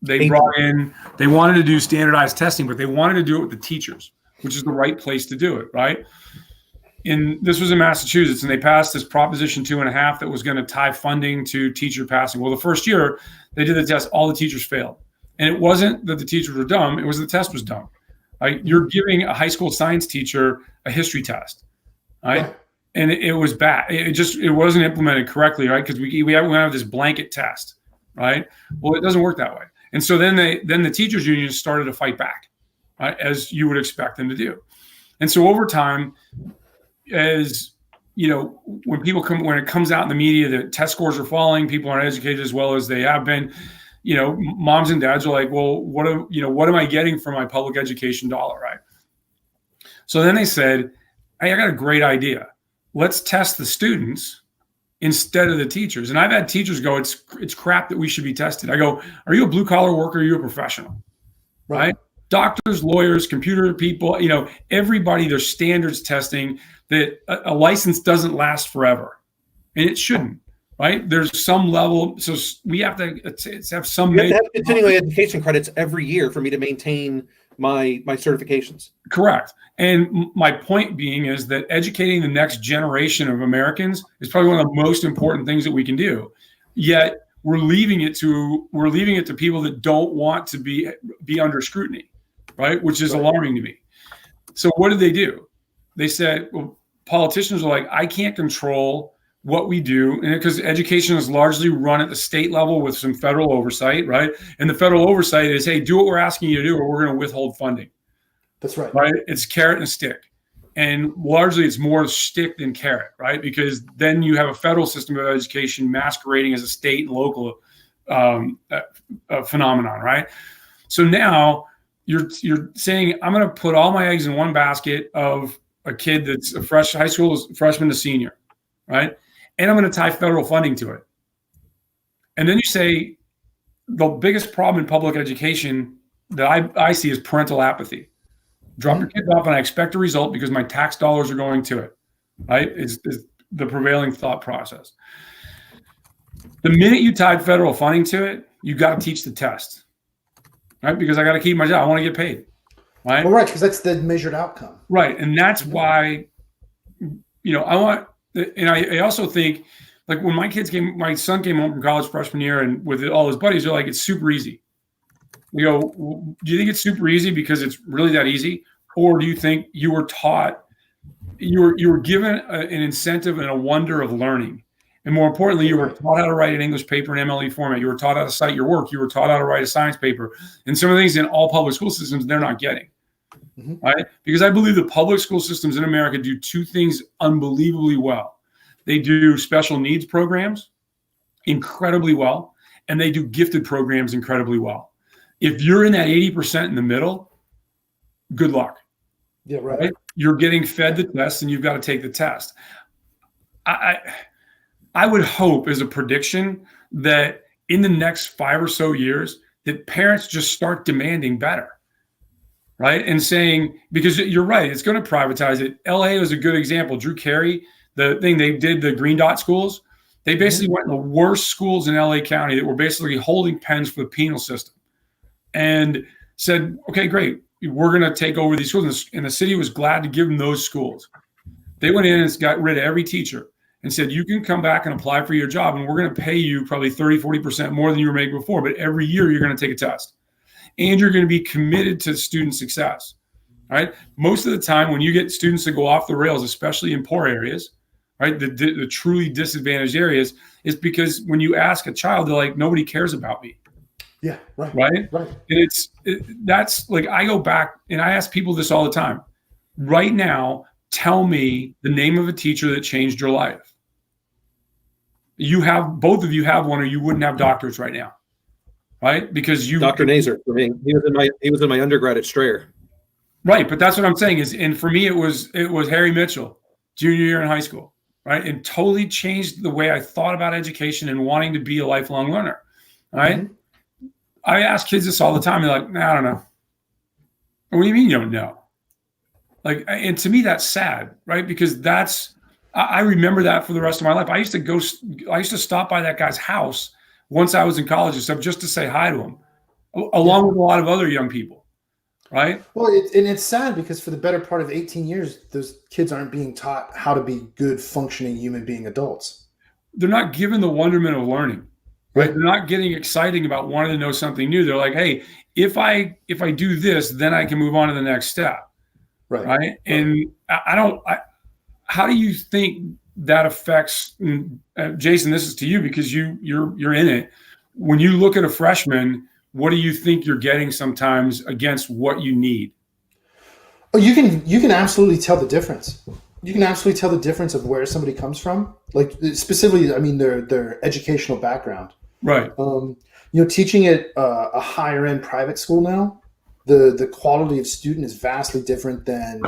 they wanted to do standardized testing, but they wanted to do it with the teachers, which is the right place to do it, right? And this was in Massachusetts, and they passed this Proposition 2.5 that was going to tie funding to teacher passing. Well, the first year they did the test, all the teachers failed. And it wasn't that the teachers were dumb, it was the test was dumb. Right? You're giving a high school science teacher a history test, right? And it was bad. It wasn't implemented correctly, right? Because we have this blanket test, right? Well, it doesn't work that way. And so then the teachers union started to fight back, right? As you would expect them to do. And so over time, as when it comes out in the media that test scores are falling, people aren't educated as well as they have been. Moms and dads are like, well, what am I getting for my public education dollar, right? So then they said, hey, I got a great idea. Let's test the students instead of the teachers. And I've had teachers go, it's crap that we should be tested. I go, are you a blue collar worker? Are you a professional? Right? Doctors, lawyers, computer people, everybody, there's standards testing that a license doesn't last forever, and it shouldn't. Right? There's some level, so we have to have some. You have to have continuing education credits every year for me to maintain my certifications. Correct. And my point being is that educating the next generation of Americans is probably one of the most important things that we can do. Yet we're leaving it to people that don't want to be under scrutiny, right? Which is alarming to me. So what did they do? They said, well, politicians are like, I can't control what we do, and because education is largely run at the state level with some federal oversight, right? And the federal oversight is, hey, do what we're asking you to do, or we're going to withhold funding. That's right. Right? It's carrot and a stick, and largely it's more stick than carrot, right? Because then you have a federal system of education masquerading as a state and local phenomenon, right? So now you're saying, I'm going to put all my eggs in one basket of a kid that's a high school freshman to senior, right? And I'm going to tie federal funding to it. And then you say the biggest problem in public education that I see is parental apathy. Drop your kids off and I expect a result because my tax dollars are going to it, right? Is the prevailing thought process. The minute you tied federal funding to it, you got to teach the test, right? Because I got to keep my job. I want to get paid, right? Well, right, because that's the measured outcome. Right. And that's why, I want, and I also think, like when my son came home from college freshman year and with all his buddies, they're like, it's super easy. We go, do you think it's super easy because it's really that easy? Or do you think you were taught, you were given an incentive and a wonder of learning? And more importantly, you were taught how to write an English paper in MLE format. You were taught how to cite your work. You were taught how to write a science paper. And some of the things in all public school systems, they're not getting. Right? Because I believe the public school systems in America do two things unbelievably well. They do special needs programs incredibly well, and they do gifted programs incredibly well. If you're in that 80% in the middle, good luck. Yeah, right. You're getting fed the test, and you've got to take the test. I would hope, as a prediction, that in the next 5 or so years, that parents just start demanding better. Right. And saying, because you're right, it's going to privatize it. LA was a good example. Drew Carey, the thing they did, the Green Dot schools, they basically went in the worst schools in LA County that were basically holding pens for the penal system and said, okay, great, we're going to take over these schools. And the city was glad to give them those schools. They went in and got rid of every teacher and said, you can come back and apply for your job, and we're going to pay you probably 30-40% more than you were making before. But every year you're going to take a test. And you're going to be committed to student success, right? Most of the time when you get students to go off the rails, especially in poor areas, right, the truly disadvantaged areas, is because when you ask a child, they're like, nobody cares about me. Yeah, right. Right. Right. And that's like, I go back and I ask people this all the time. Right now, tell me the name of a teacher that changed your life. Both of you have one, or you wouldn't have doctors right now. Right? Because Dr. Nazer, for me, he was in my undergrad at Strayer. Right, but that's what I'm saying is, and for me, it was Harry Mitchell, junior year in high school, right, and totally changed the way I thought about education and wanting to be a lifelong learner. Right, mm-hmm. I ask kids this all the time. They're like, nah, I don't know. What do you mean you don't know? Like, and to me, that's sad, right? Because I remember that for the rest of my life. I used to stop by that guy's house once I was in college and stuff just to say hi to him, along with a lot of other young people. Right. Well, it's sad because for the better part of 18 years, those kids aren't being taught how to be good, functioning human being adults. They're not given the wonderment of learning, right? They're not getting exciting about wanting to know something new. They're like, hey, if I do this, then I can move on to the next step. Right. And how do you think that affects, Jason, this is to you because you're in it. When you look at a freshman, what do you think you're getting sometimes against what you need? Oh, you can absolutely tell the difference. You can absolutely tell the difference of where somebody comes from. Like specifically, I mean, their educational background. Right. Teaching at a higher end private school now, the quality of student is vastly different than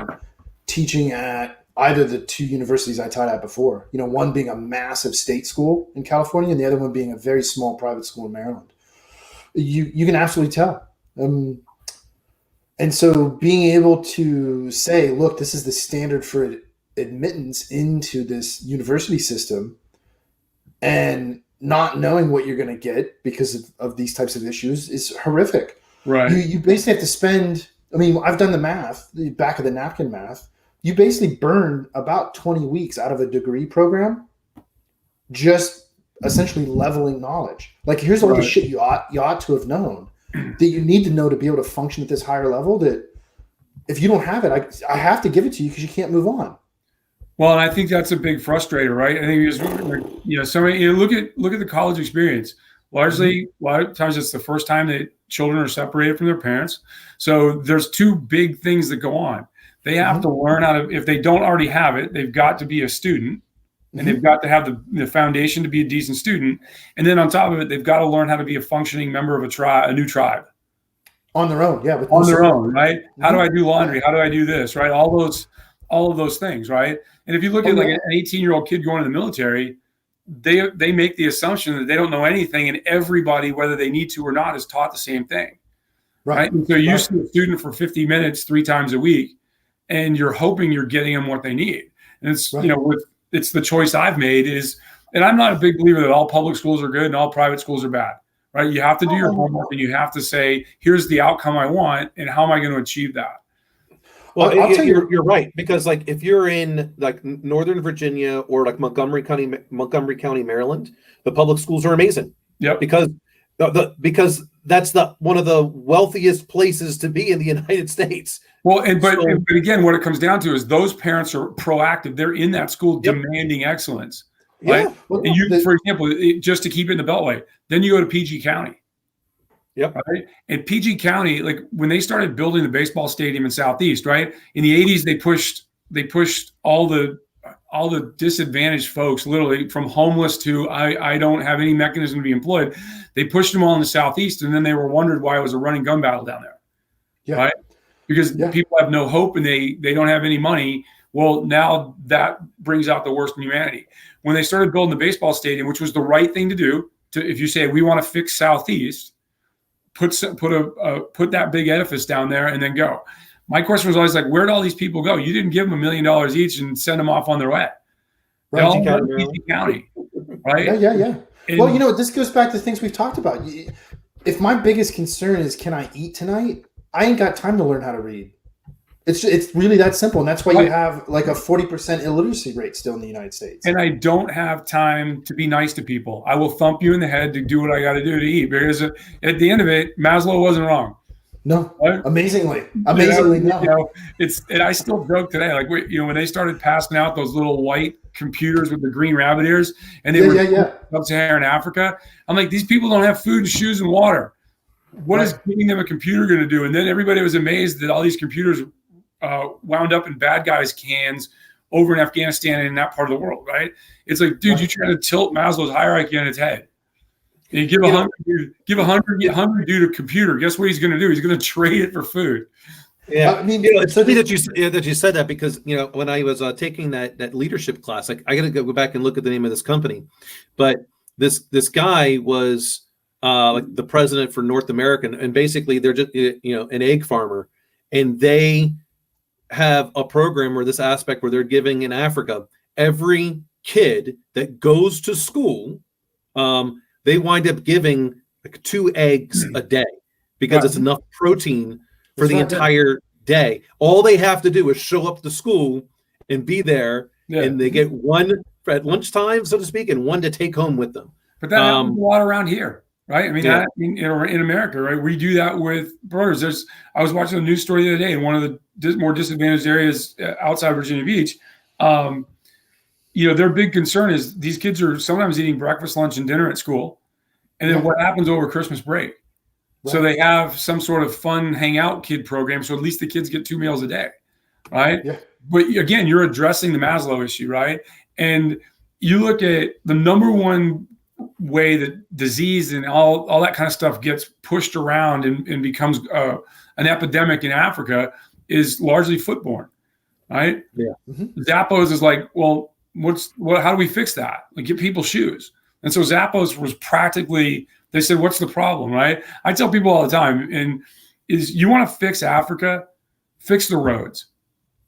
teaching at either the two universities I taught at before. One being a massive state school in California and the other one being a very small private school in Maryland. You can absolutely tell. And so being able to say, look, this is the standard for admittance into this university system and not knowing what you're going to get because of these types of issues is horrific. Right. You basically have to spend, I've done the math, the back of the napkin math. You basically burn about 20 weeks out of a degree program just essentially leveling knowledge. Like, here's all the shit you ought to have known that you need to know to be able to function at this higher level, that if you don't have it, I have to give it to you because you can't move on. Well, and I think that's a big frustrator, right? I think somebody, look at the college experience. Largely, a lot of times it's the first time that children are separated from their parents. So there's two big things that go on. They have to learn how to, if they don't already have it, they've got to be a student. And they've got to have the foundation to be a decent student. And then on top of it, they've got to learn how to be a functioning member of a new tribe. On their own, yeah. On their own, right? How do I do laundry? How do I do this, right? All of those things, right? And if you look at like an 18-year-old kid going to the military, they make the assumption that they don't know anything, and everybody, whether they need to or not, is taught the same thing. Right? And so you see a student for 50 minutes 3 times a week, and you're hoping you're getting them what they need. And it's, it's the choice I've made and I'm not a big believer that all public schools are good and all private schools are bad, right? You have to do your homework and you have to say, here's the outcome I want and how am I going to achieve that? Well, you're right, because like if you're in like Northern Virginia or like Montgomery County, Maryland, the public schools are amazing. Yep. Because that's one of the wealthiest places to be in the United States. Well, but again, what it comes down to is those parents are proactive. They're in that school demanding excellence. Right? Yeah. And for example, just to keep it in the Beltway, then you go to PG County. Yep. Right. And PG County, like when they started building the baseball stadium in Southeast, right? In the 80s, they pushed all the disadvantaged folks, literally from homeless to I don't have any mechanism to be employed. They pushed them all in the Southeast, and then they were wondered why it was a running gun battle down there. Yeah. Right? Because people have no hope and they don't have any money. Well, now that brings out the worst in humanity. When they started building the baseball stadium, which was the right thing to do, if you say we want to fix Southeast, put that big edifice down there and then go. My question was always like, where'd all these people go? You didn't give them $1 million each and send them off on their way. They all go to PG County, right? Yeah. And, well, this goes back to things we've talked about. If my biggest concern is, can I eat tonight? I ain't got time to learn how to read. It's really that simple. And that's why you have like a 40% illiteracy rate still in the United States. And I don't have time to be nice to people. I will thump you in the head to do what I got to do to eat. Because at the end of it, Maslow wasn't wrong. No, right? Amazingly, no. And I still joke today, like when they started passing out those little white computers with the green rabbit ears, and they were Sub-Saharan Africa. I'm like, these people don't have food, shoes, and water. what is giving them a computer going to do? And then everybody was amazed that all these computers wound up in bad guys' hands over in Afghanistan and in that part of the world, right? It's like, dude, you're trying to tilt Maslow's hierarchy on its head. And you give a hungry dude a computer. Guess what he's going to do? He's going to trade it for food. Yeah, I mean, it's funny that you said that, because when I was taking that leadership class, like, I got to go back and look at the name of this company, but this guy was like the president for North America, and basically they're just an egg farmer, and they have a program where this aspect where they're giving in Africa, every kid that goes to school, they wind up giving like 2 eggs a day, because it's enough protein for the entire day. All they have to do is show up to school and be there, and they get 1 at lunchtime, so to speak, and 1 to take home with them. But that happens a lot around here, right? I mean, in America, right? We do that with brothers. I was watching a news story the other day in one of the more disadvantaged areas outside Virginia Beach. Their big concern is these kids are sometimes eating breakfast, lunch, and dinner at school, and then what happens over Christmas break? Right. So they have some sort of fun hangout kid program, so at least the kids get 2 meals a day, right? Yeah. But again, you're addressing the Maslow issue, right? And you look at the number one way that disease and all that kind of stuff gets pushed around and becomes an epidemic in Africa is largely foodborne, right? Yeah. Mm-hmm. Zappos is like, well, how do we fix that? Like, get people shoes. And so Zappos was practically, they said, what's the problem, right? I tell people all the time, and is you want to fix Africa, fix the roads,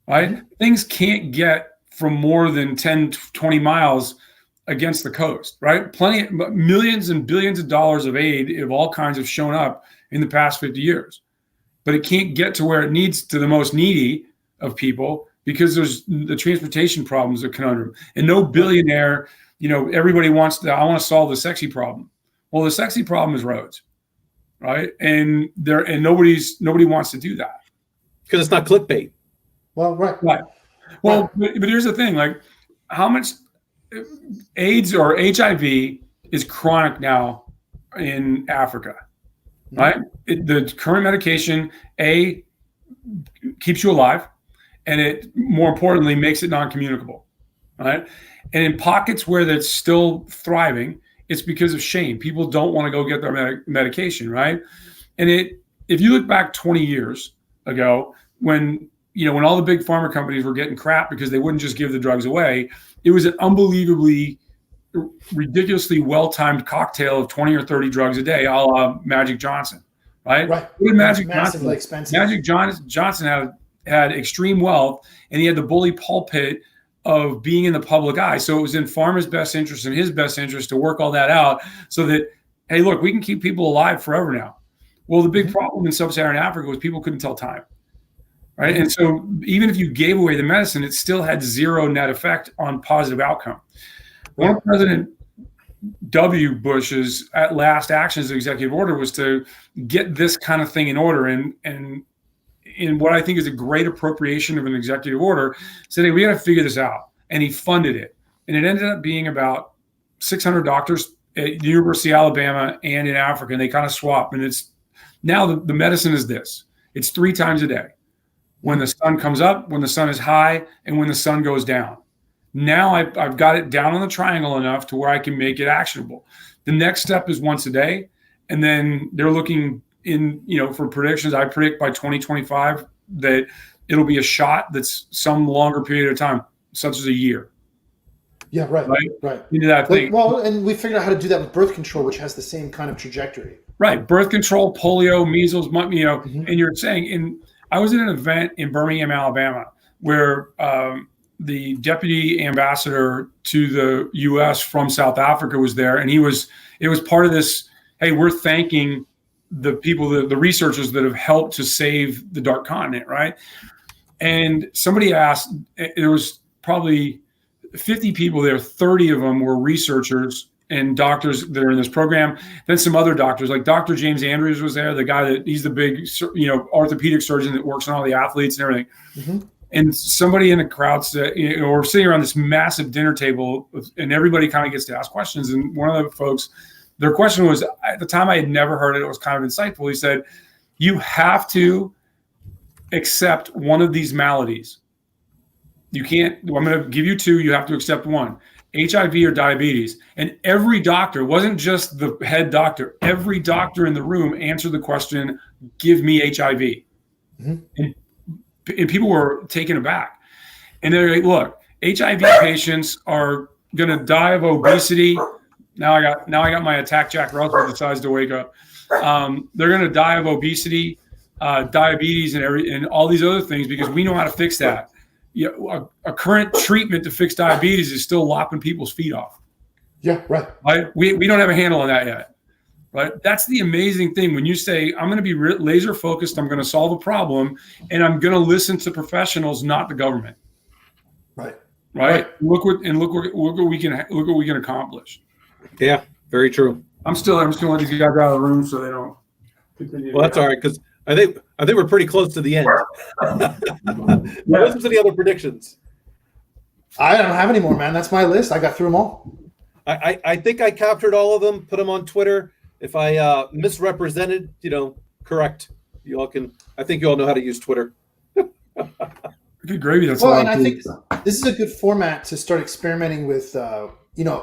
right? Mm-hmm. Things can't get from more than 10, 20 miles against the coast, right? Millions and billions of dollars of aid of all kinds have shown up in the past 50 years, but it can't get to where it needs to the most needy of people, because there's the transportation problems a conundrum. And no billionaire, everybody I want to solve the sexy problem. Well, the sexy problem is roads, right? And nobody wants to do that because it's not clickbait. Well, right. Well, but here's the thing: like, how much AIDS or HIV is chronic now in Africa, right? The current medication keeps you alive, and it, more importantly, makes it non-communicable, right? And in pockets where that's still thriving, it's because of shame. People don't want to go get their medication, right? And if you look back 20 years ago, when all the big pharma companies were getting crap because they wouldn't just give the drugs away, it was an unbelievably, ridiculously well-timed cocktail of 20 or 30 drugs a day, a la Magic Johnson, right? Right. What did Magic Johnson? Expensive. Magic Johnson had extreme wealth, and he had the bully pulpit of being in the public eye. So it was in pharma's best interest and his best interest to work all that out so that, hey, look, we can keep people alive forever now. Well, the big problem in sub-Saharan Africa was people couldn't tell time, right? And so even if you gave away the medicine, it still had zero net effect on positive outcome. One of President W. Bush's last actions as executive order was to get this kind of thing in order, and in what I think is a great appropriation of an executive order, said, hey, we got to figure this out. And he funded it. And it ended up being about 600 doctors at the University of Alabama and in Africa. And they kind of swap. And it's now the medicine is this. It's 3 times a day. When the sun comes up, when the sun is high, and when the sun goes down. Now I've got it down on the triangle enough to where I can make it actionable. The next step is once a day. And then they're looking for predictions. I predict by 2025 that it'll be a shot that's some longer period of time, such as a year. Yeah, right. Into that thing. Well, and we figured out how to do that with birth control, which has the same kind of trajectory. Right. Birth control, polio, measles, and you're saying, and I was at an event in Birmingham, Alabama, where the deputy ambassador to the U.S. from South Africa was there, and it was part of this, hey, we're thanking the people, the researchers that have helped to save the Dark Continent, right? And somebody asked, there was probably 50 people there, 30 of them were researchers and doctors that are in this program. Then some other doctors, like Dr. James Andrews was there, the guy he's the big, orthopedic surgeon that works on all the athletes and everything. Mm-hmm. And somebody in the crowd said, we're sitting around this massive dinner table and everybody kind of gets to ask questions. And one of the folks their question was, at the time I had never heard it. It was kind of insightful. He said, you have to accept one of these maladies. You can't, I'm going to give you two. You have to accept one, HIV or diabetes. And every doctor, wasn't just the head doctor, every doctor in the room answered the question, give me HIV. Mm-hmm. And people were taken aback. And they're like, look, HIV patients are going to die of obesity. Now I got my attack Jack Russell decides to wake up. They're going to die of obesity, diabetes, and all these other things because we know how to fix that. A current treatment to fix diabetes is still lopping people's feet off. Yeah, right. We don't have a handle on that yet. Right? That's the amazing thing. When you say, I'm going to be laser focused, I'm going to solve a problem, and I'm going to listen to professionals, not the government. Right. Look what we can accomplish. Yeah, very true. I'm just going to let these guys out of the room so they don't continue. Well, that's all right, because I think we're pretty close to the end. Listen to the other predictions. I don't have any more, man. That's my list. I got through them all. I think I captured all of them, put them on Twitter. If I misrepresented, correct. You all can. I think you all know how to use Twitter. Good gravy. That's well, and I think this is a good format to start experimenting with.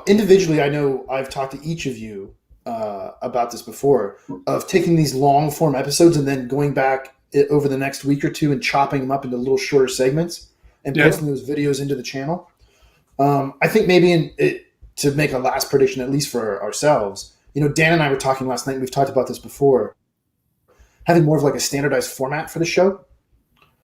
Individually, I know I've talked to each of you about this before, of taking these long form episodes and then going back over the next week or two and chopping them up into little shorter segments and posting those videos into the channel. I think maybe to make a last prediction, at least for ourselves, Dan and I were talking last night, and we've talked about this before, having more of like a standardized format for the show.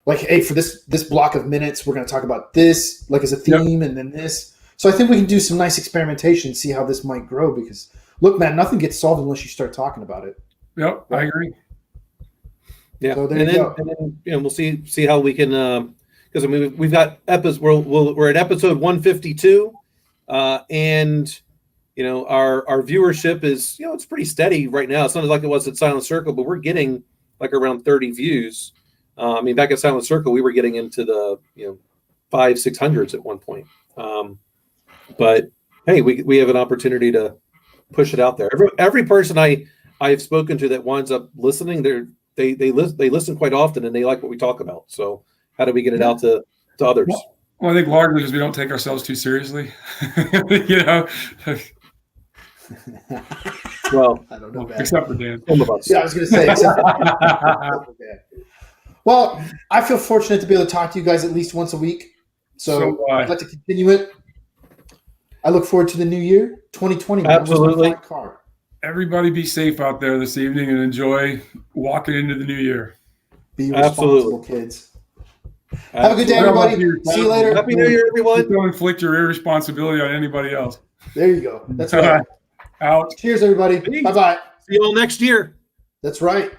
Like, hey, for this block of minutes, we're going to talk about this, like as a theme, and then this. So I think we can do some nice experimentation, see how this might grow. Because look, man, nothing gets solved unless you start talking about it. Yep, I agree. Yeah, so and then we'll see how we can. Because we've got episodes. We're at episode 152, and our viewership is it's pretty steady right now. It's not like it was at Silent Circle, but we're getting like around 30 views. Back at Silent Circle, we were getting into the 500-600s at one point. But hey, we have an opportunity to push it out there. Every person I have spoken to that winds up listening, they listen quite often and they like what we talk about. So how do we get it out to others? Well, I think largely because we don't take ourselves too seriously. Well, I don't know. Except for Dan. Yeah, I was going to say. Except for Dan. Well, I feel fortunate to be able to talk to you guys at least once a week. So I'd like to continue it. I look forward to the new year, 2020. Absolutely. Everybody be safe out there this evening and enjoy walking into the new year. Be responsible, kids. Have a good day, everybody. See you later. Happy New Year, everyone. Don't inflict your irresponsibility on anybody else. There you go. That's right. Out. Cheers, everybody. Bye-bye. See you all next year. That's right.